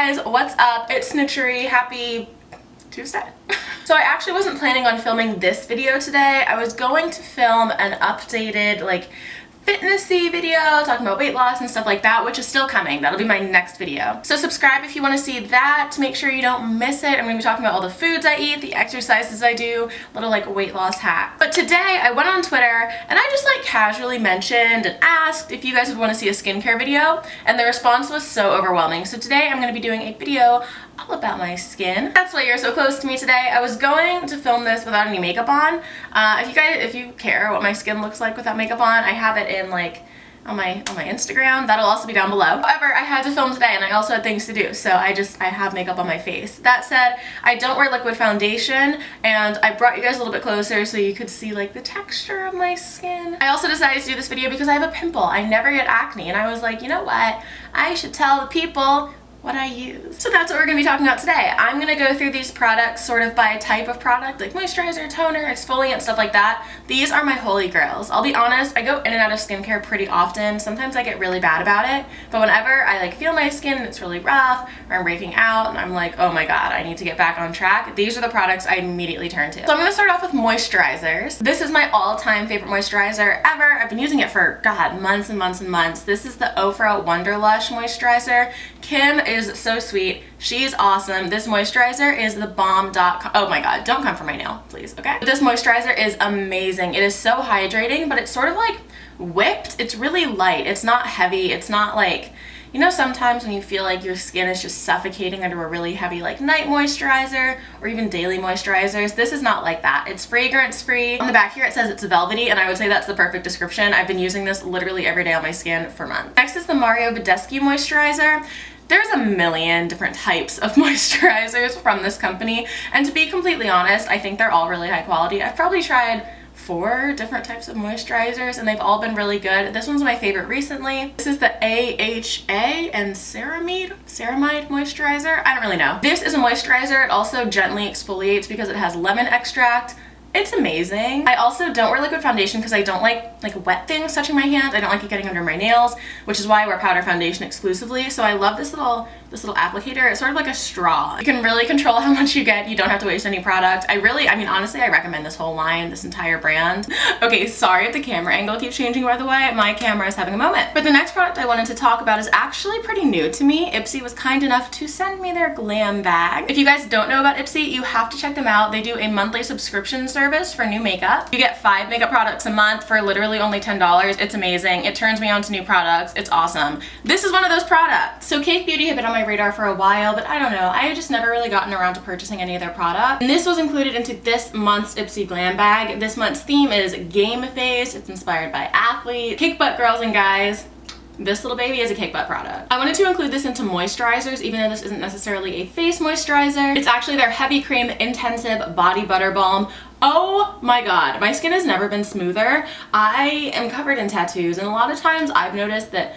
guys, what's up? It's Snitchery. Happy Tuesday. So I actually wasn't planning on filming this video today. I was going to film an updated fitnessy video talking about weight loss and stuff like that, which is still coming. That'll be my next video. So subscribe if you want to see that to make sure you don't miss it. I'm going to be talking about all the foods I eat, the exercises I do, little weight loss hack. But today I went on Twitter and I just casually mentioned and asked if you guys would want to see a skincare video, and the response was so overwhelming. So today I'm going to be doing a video all about my skin. That's why you're so close to me today. I was going to film this without any makeup on. If you care what my skin looks like without makeup on, I have it in on my Instagram. That'll also be down below. However, I had to film today and I also had things to do, so I have makeup on my face. That said, I don't wear liquid foundation, and I brought you guys a little bit closer so you could see the texture of my skin. I also decided to do this video because I have a pimple. I never get acne, and I was like, you know what? I should tell the people what I use. So that's what we're going to be talking about today. I'm going to go through these products sort of by type of product, like moisturizer, toner, exfoliant, stuff like that. These are my holy grails. I'll be honest, I go in and out of skincare pretty often. Sometimes I get really bad about it, but whenever I feel my skin and it's really rough, or I'm breaking out and I'm like, oh my god, I need to get back on track, these are the products I immediately turn to. So I'm going to start off with moisturizers. This is my all-time favorite moisturizer ever. I've been using it for, god, months and months and months. This is the Ofra Wonderlush moisturizer. Kim is so sweet. She's awesome. This moisturizer is the bomb.com. Oh my god, don't come for my nail, please, okay? But this moisturizer is amazing. It is so hydrating, but it's sort of whipped. It's really light. It's not heavy. It's not you know, sometimes when you feel like your skin is just suffocating under a really heavy night moisturizer or even daily moisturizers, this is not like that. It's fragrance free. On the back here it says it's velvety, and I would say that's the perfect description. I've been using this literally every day on my skin for months. Next is the Mario Badescu moisturizer. There's a million different types of moisturizers from this company, and to be completely honest, I think they're all really high quality. I've probably tried 4 different types of moisturizers and they've all been really good. This one's my favorite recently. This is the AHA and ceramide moisturizer. I don't really know. This is a moisturizer. It also gently exfoliates because it has lemon extract. It's amazing. I also don't wear liquid foundation because I don't like wet things touching my hand. I don't like it getting under my nails, which is why I wear powder foundation exclusively. So I love this little applicator. It's sort of like a straw. You can really control how much you get. You don't have to waste any product. I mean, honestly, I recommend this whole line, this entire brand. Okay, sorry if the camera angle keeps changing, by the way. My camera is having a moment. But the next product I wanted to talk about is actually pretty new to me. Ipsy was kind enough to send me their glam bag. If you guys don't know about Ipsy, you have to check them out. They do a monthly subscription service for new makeup. You get 5 makeup products a month for literally only $10. It's amazing. It turns me on to new products. It's awesome. This is one of those products. So Cake Beauty had been on my radar for a while, but I don't know. I had just never really gotten around to purchasing any of their products. And this was included into this month's Ipsy glam bag. This month's theme is game face. It's inspired by athletes, cake butt girls and guys. This little baby is a cake butt product. I wanted to include this into moisturizers, even though this isn't necessarily a face moisturizer. It's actually their Heavy Cream Intensive Body Butter Balm. Oh my god, my skin has never been smoother. I am covered in tattoos, and a lot of times I've noticed that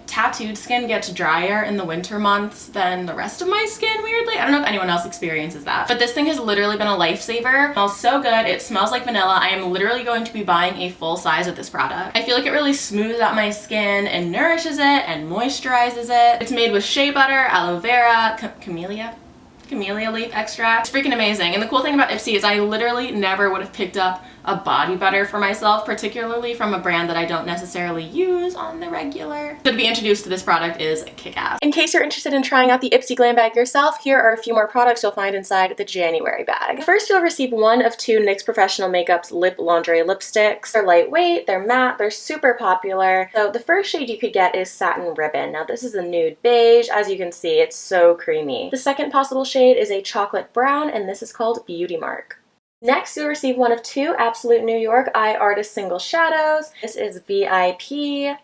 tattooed skin gets drier in the winter months than the rest of my skin, weirdly. I don't know if anyone else experiences that, but this thing has literally been a lifesaver. It smells so good. It smells like vanilla. I am literally going to be buying a full size of this product. I feel like it really smooths out my skin and nourishes it and moisturizes it. It's made with shea butter, aloe vera, camellia leaf extract. It's freaking amazing. And the cool thing about Ipsy is I literally never would have picked up a body butter for myself, particularly from a brand that I don't necessarily use on the regular. So to be introduced to this product is kick-ass. In case you're interested in trying out the Ipsy glam bag yourself, here are a few more products you'll find inside the January bag. First, you'll receive one of 2 NYX Professional Makeup's Lip Laundry lipsticks. They're lightweight, they're matte, they're super popular. So the first shade you could get is Satin Ribbon. Now this is a nude beige. As you can see, it's so creamy. The second possible shade is a chocolate brown, and this is called Beauty Mark. Next, you'll receive one of 2 Absolute New York Eye Artist Single Shadows. This is VIP.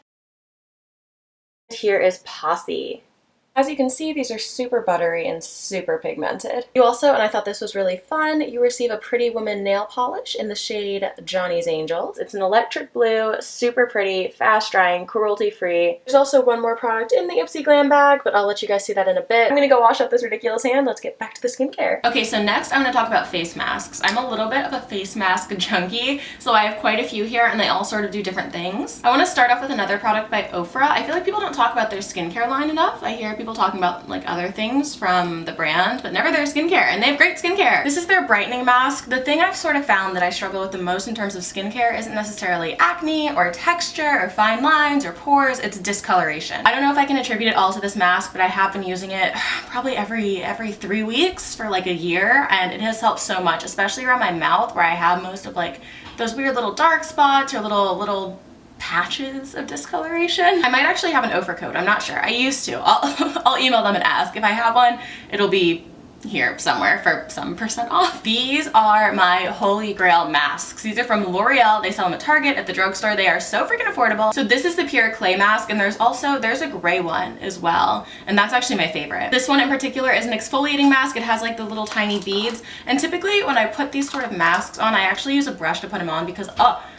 Here is Posse. As you can see, these are super buttery and super pigmented. You also, and I thought this was really fun, you receive a Pretty Woman nail polish in the shade Johnny's Angels. It's an electric blue, super pretty, fast drying, cruelty free. There's also one more product in the Ipsy glam bag, but I'll let you guys see that in a bit. I'm gonna go wash up this ridiculous hand. Let's get back to the skincare. Okay, so next I'm gonna talk about face masks. I'm a little bit of a face mask junkie, so I have quite a few here and they all sort of do different things. I wanna start off with another product by Ofra. I feel like people don't talk about their skincare line enough. I hear people talking about like other things from the brand, but never their skincare, and they have great skincare. This is their brightening mask. The thing I've sort of found that I struggle with the most in terms of skincare isn't necessarily acne or texture or fine lines or pores, it's discoloration. I don't know if I can attribute it all to this mask, but I have been using it probably every 3 weeks for like a year, and it has helped so much, especially around my mouth where I have most of like those weird little dark spots or little patches of discoloration. I might actually have an offer code, I'm not sure. I used to. I'll email them and ask. If I have one, it'll be here somewhere for some % off. These are my holy grail masks. These are from L'Oreal. They sell them at Target, at the drugstore. They are so freaking affordable. So this is the pure clay mask, and there's a gray one as well, and that's actually my favorite. This one in particular is an exfoliating mask. It has like the little tiny beads, and typically when I put these sort of masks on, I actually use a brush to put them on because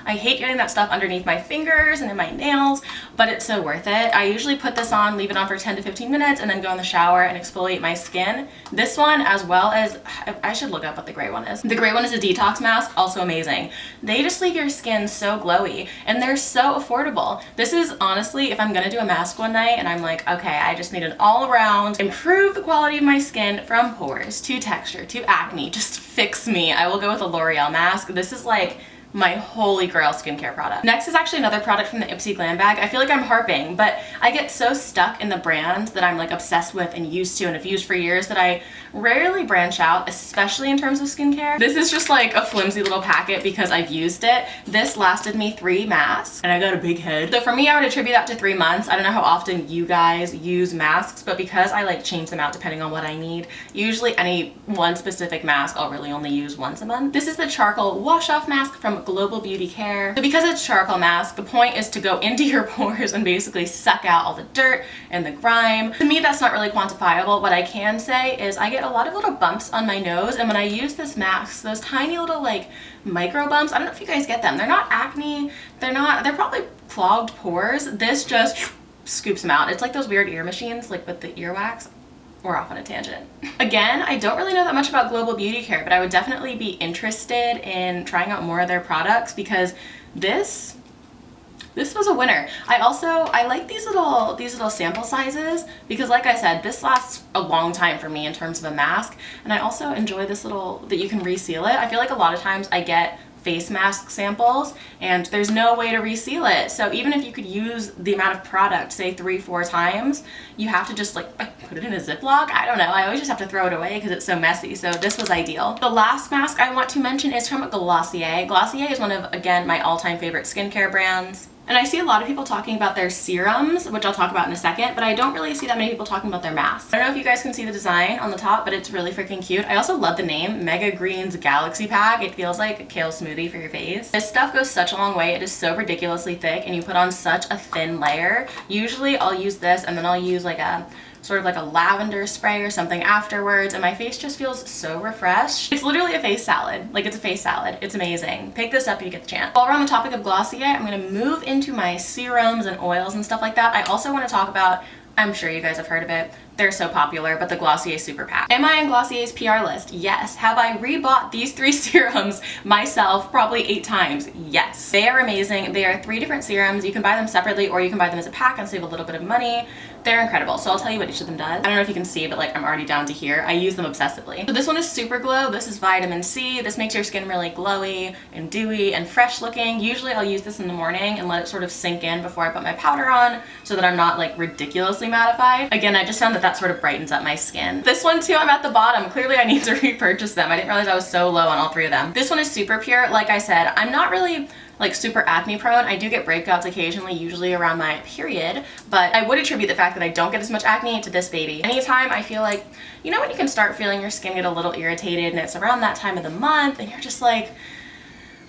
I hate getting that stuff underneath my fingers and in my nails, but it's so worth it. I usually put this on, leave it on for 10 to 15 minutes, and then go in the shower and exfoliate my skin. This one, as well as, I should look up what the gray one is. The gray one is a detox mask, also amazing. They just leave your skin so glowy, and they're so affordable. This is honestly, if I'm gonna do a mask one night and I'm like, okay, I just need an all around, improve the quality of my skin from pores to texture to acne, just fix me, I will go with a L'Oreal mask. This is like my holy grail skincare product. Next is actually another product from the Ipsy Glam bag. I feel like I'm harping, but I get so stuck in the brand that I'm like obsessed with and used to and have used for years that I rarely branch out, especially in terms of skincare. This is just like a flimsy little packet because I've used it. This lasted me 3 masks, and I got a big head. So for me, I would attribute that to 3 months. I don't know how often you guys use masks, but because I like change them out depending on what I need, usually any one specific mask I'll really only use once a month. This is the charcoal wash off mask from Global Beauty Care. So because it's charcoal mask, the point is to go into your pores and basically suck out all the dirt and the grime. To me, that's not really quantifiable. What I can say is I get a lot of little bumps on my nose, and when I use this mask, those tiny little like micro bumps, I don't know if you guys get them. They're not acne, they're probably clogged pores. This just scoops them out. It's like those weird ear machines, like with the earwax. We're off on a tangent. Again, I don't really know that much about Global Beauty Care, but I would definitely be interested in trying out more of their products because this was a winner. I like these little sample sizes because like I said, this lasts a long time for me in terms of a mask, and I also enjoy this little, that you can reseal it. I feel like a lot of times I get face mask samples and there's no way to reseal it. So even if you could use the amount of product, say 3-4 times, you have to just like put it in a Ziploc. I don't know. I always just have to throw it away because it's so messy. So this was ideal. The last mask I want to mention is from Glossier. Glossier is one of, again, my all-time favorite skincare brands. And I see a lot of people talking about their serums, which I'll talk about in a second, but I don't really see that many people talking about their masks. I don't know if you guys can see the design on the top, but it's really freaking cute. I also love the name, Mega Greens Galaxy Pack. It feels like a kale smoothie for your face. This stuff goes such a long way. It is so ridiculously thick, and you put on such a thin layer. Usually I'll use this, and then I'll use like a sort of like a lavender spray or something afterwards, and my face just feels so refreshed. It's literally a face salad. Like, it's a face salad. It's amazing. Pick this up if you get the chance. While we're on the topic of Glossier, I'm gonna move into my serums and oils and stuff like that. I also want to talk about, I'm sure you guys have heard of it, they're so popular, but the Glossier Super Pack. Am I on Glossier's PR list? Yes. Have I rebought these 3 serums myself probably 8 times? Yes. They are amazing. They are 3 different serums. You can buy them separately or you can buy them as a pack and save a little bit of money. They're incredible. So I'll tell you what each of them does. I don't know if you can see, but like I'm already down to here. I use them obsessively. So this one is Super Glow. This is vitamin C. This makes your skin really glowy and dewy and fresh looking. Usually I'll use this in the morning and let it sort of sink in before I put my powder on so that I'm not like ridiculously mattified. Again, I just found that sort of brightens up my skin. This one too, I'm at the bottom. Clearly I need to repurchase them. I didn't realize I was so low on all 3 of them. This one is Super Pure. Like I said, I'm not really like super acne prone. I do get breakouts occasionally, usually around my period, but I would attribute the fact that I don't get as much acne to this baby. Anytime I feel like, you know when you can start feeling your skin get a little irritated and it's around that time of the month and you're just like,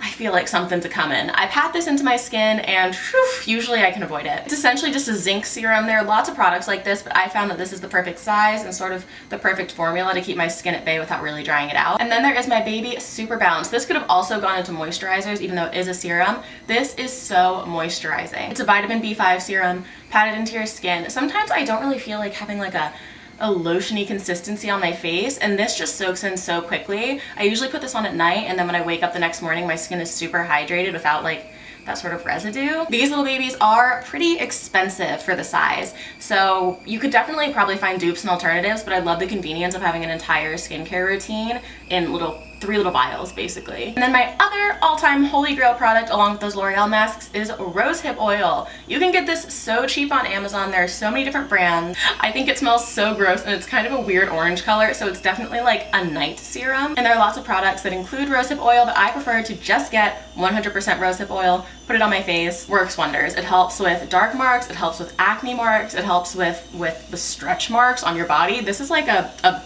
I feel like something's a-coming. I pat this into my skin and whew, usually I can avoid it. It's essentially just a zinc serum. There are lots of products like this, but I found that this is the perfect size and sort of the perfect formula to keep my skin at bay without really drying it out. And then there is my baby Super Balance. This could have also gone into moisturizers even though it is a serum. This is so moisturizing. It's a vitamin B5 serum, pat it into your skin. Sometimes I don't really feel like having like a lotiony consistency on my face, and this just soaks in so quickly. I usually put this on at night, and then when I wake up the next morning my skin is super hydrated without like that sort of residue. These little babies are pretty expensive for the size, so you could definitely probably find dupes and alternatives, but I love the convenience of having an entire skincare routine in 3 little vials basically. And then my other all-time holy grail product along with those L'Oreal masks is rosehip oil. You can get this so cheap on Amazon. There are so many different brands. I think it smells so gross and it's kind of a weird orange color, so it's definitely like a night serum. And there are lots of products that include rosehip oil, but I prefer to just get 100% rosehip oil, put it on my face, works wonders. It helps with dark marks, it helps with acne marks, it helps with the stretch marks on your body. This is like a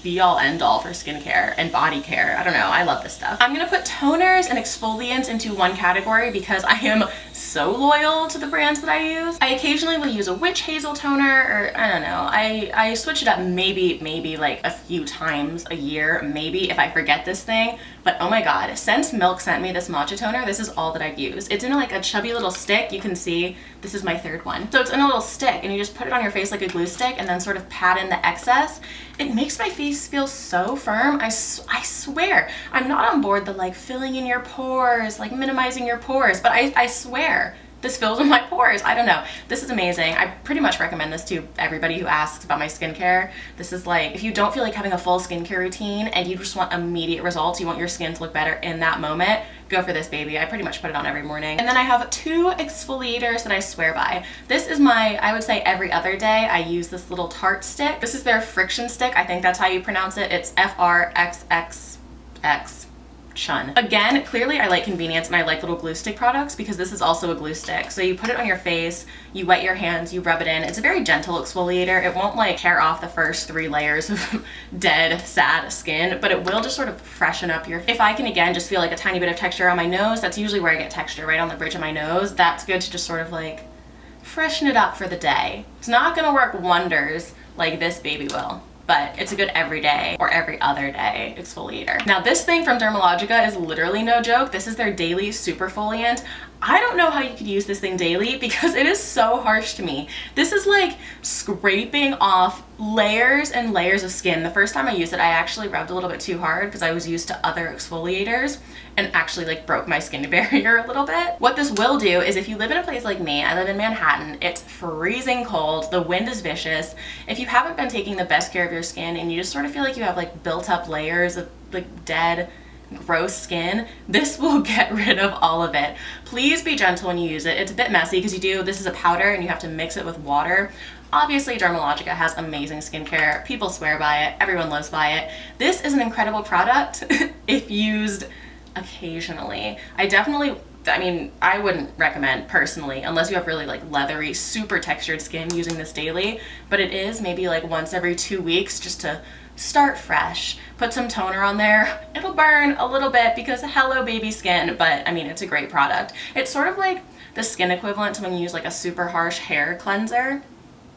be all end all for skincare and body care. I don't know, I love this stuff. I'm gonna put toners and exfoliants into one category because I am so loyal to the brands that I use. I occasionally will use a witch hazel toner, or I don't know, I switch it up maybe like a few times a year, maybe if I forget this thing. But oh my god, since Milk sent me this matcha toner, this is all that I've used. It's in like a chubby little stick. You can see this is my 3rd one. So it's in a little stick and you just put it on your face like a glue stick and then sort of pat in the excess. It makes my face feel so firm. I swear, I'm not on board the like filling in your pores, like minimizing your pores, but I swear this fills in my pores. I don't know. This is amazing. I pretty much recommend this to everybody who asks about my skincare. This is like, if you don't feel like having a full skincare routine and you just want immediate results, you want your skin to look better in that moment, go for this baby. I pretty much put it on every morning. And then I have 2 exfoliators that I swear by. This is my, I would say every other day, I use this little Tarte stick. This is their friction stick. I think that's how you pronounce it. It's FRXXX. Chun. Again, clearly I like convenience and I like little glue stick products because this is also a glue stick. So you put it on your face, you wet your hands, you rub it in. It's a very gentle exfoliator. It won't like tear off the first 3 layers of dead, sad skin, but it will just sort of freshen up your... If I can again just feel like a tiny bit of texture on my nose, that's usually where I get texture, right on the bridge of my nose. That's good to just sort of like freshen it up for the day. It's not gonna work wonders like this baby will, but it's a good everyday or every other day exfoliator. Now this thing from Dermalogica is literally no joke. This is their daily superfoliant. I don't know how you could use this thing daily because it is so harsh to me. This is like scraping off layers and layers of skin. The first time I used it, I actually rubbed a little bit too hard because I was used to other exfoliators and actually like broke my skin barrier a little bit. What this will do is if you live in a place like me, I live in Manhattan, it's freezing cold, the wind is vicious. If you haven't been taking the best care of your skin and you just sort of feel like you have like built up layers of like dead, gross skin, this will get rid of all of it. Please be gentle when you use it. It's a bit messy because this is a powder and you have to mix it with water. Obviously Dermalogica has amazing skincare. People swear by it. Everyone loves by it. This is an incredible product if used occasionally. I wouldn't recommend personally, unless you have really like leathery, super textured skin, using this daily, but it is maybe like once every 2 weeks just to start fresh. Put some toner on there. It'll burn a little bit because hello baby skin, but I mean, it's a great product. It's sort of like the skin equivalent to when you use like a super harsh hair cleanser.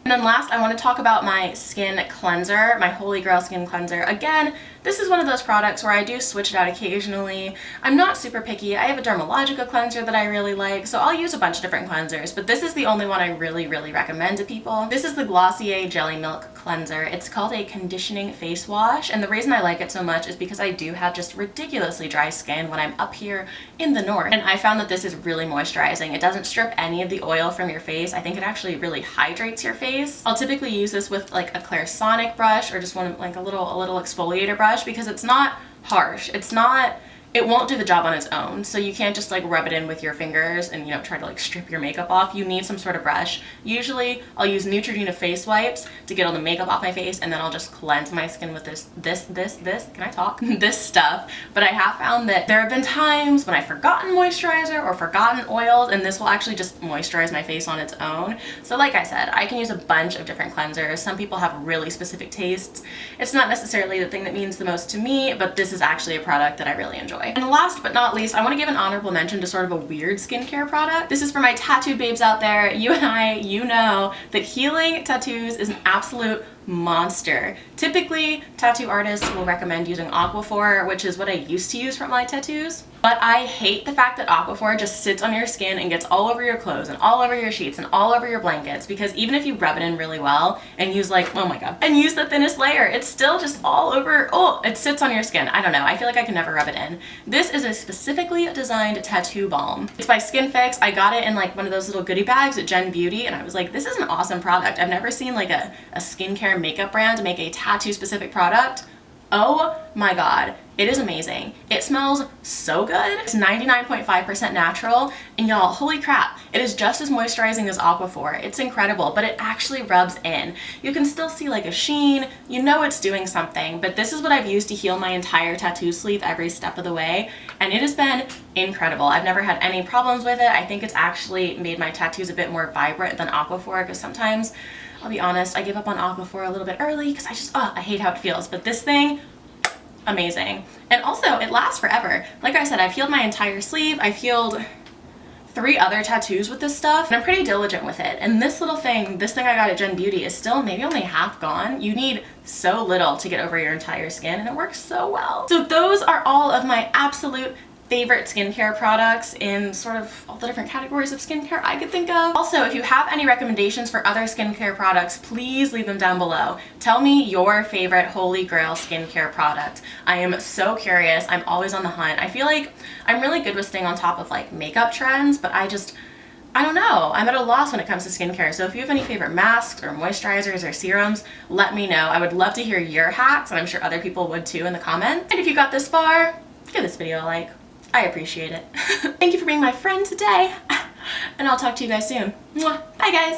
And then last, I want to talk about my skin cleanser, my Holy Grail skin cleanser. Again, this is one of those products where I do switch it out occasionally. I'm not super picky. I have a Dermalogica cleanser that I really like, so I'll use a bunch of different cleansers, but this is the only one I really recommend to people. This is the Glossier Jelly Milk Cleanser. It's called a conditioning face wash, and the reason I like it so much is because I do have just ridiculously dry skin when I'm up here in the north, and I found that this is really moisturizing. It doesn't strip any of the oil from your face. I think it actually really hydrates your face. I'll typically use this with like a Clairsonic brush or just one like a little exfoliator brush because it's not harsh. It won't do the job on its own, so you can't just like rub it in with your fingers and, you know, try to like strip your makeup off. You need some sort of brush. Usually I'll use Neutrogena face wipes to get all the makeup off my face, and then I'll just cleanse my skin with can I talk? This stuff. But I have found that there have been times when I've forgotten moisturizer or forgotten oils, and this will actually just moisturize my face on its own. So like I said, I can use a bunch of different cleansers. Some people have really specific tastes. It's not necessarily the thing that means the most to me, but this is actually a product that I really enjoy. And last but not least, I want to give an honorable mention to sort of a weird skincare product. This is for my tattooed babes out there. You and I, you know that healing tattoos is an absolute monster. Typically, tattoo artists will recommend using Aquaphor, which is what I used to use for my tattoos. But I hate the fact that Aquaphor just sits on your skin and gets all over your clothes and all over your sheets and all over your blankets, because even if you rub it in really well and use like, oh my god, and use the thinnest layer, it's still just all over, oh, it sits on your skin. I don't know, I feel like I can never rub it in. This is a specifically designed tattoo balm. It's by Skin Fix. I got it in like one of those little goodie bags at Gen Beauty, and I was like, this is an awesome product. I've never seen like a skincare makeup brand make a tattoo specific product. Oh my god, it is amazing. It smells so good. It's 99.5% natural, and y'all, holy crap, it is just as moisturizing as Aquaphor. It's incredible, but it actually rubs in. You can still see like a sheen, you know it's doing something, but this is what I've used to heal my entire tattoo sleeve every step of the way, and it has been incredible. I've never had any problems with it. I think it's actually made my tattoos a bit more vibrant than Aquaphor, because sometimes, I'll be honest, I give up on Aquaphor a little bit early because I just, I hate how it feels. But this thing, amazing. And also, it lasts forever. Like I said, I've healed my entire sleeve. I've healed 3 other tattoos with this stuff, and I'm pretty diligent with it. And this little thing, this thing I got at Gen Beauty is still maybe only half gone. You need so little to get over your entire skin, and it works so well. So those are all of my absolute favorite skincare products in sort of all the different categories of skincare I could think of. Also, if you have any recommendations for other skincare products, please leave them down below. Tell me your favorite holy grail skincare product. I am so curious. I'm always on the hunt. I feel like I'm really good with staying on top of like makeup trends, but I don't know. I'm at a loss when it comes to skincare. So if you have any favorite masks or moisturizers or serums, let me know. I would love to hear your hacks, and I'm sure other people would too in the comments. And if you got this far, give this video a like. I appreciate it. Thank you for being my friend today, and I'll talk to you guys soon. Mwah. Bye guys!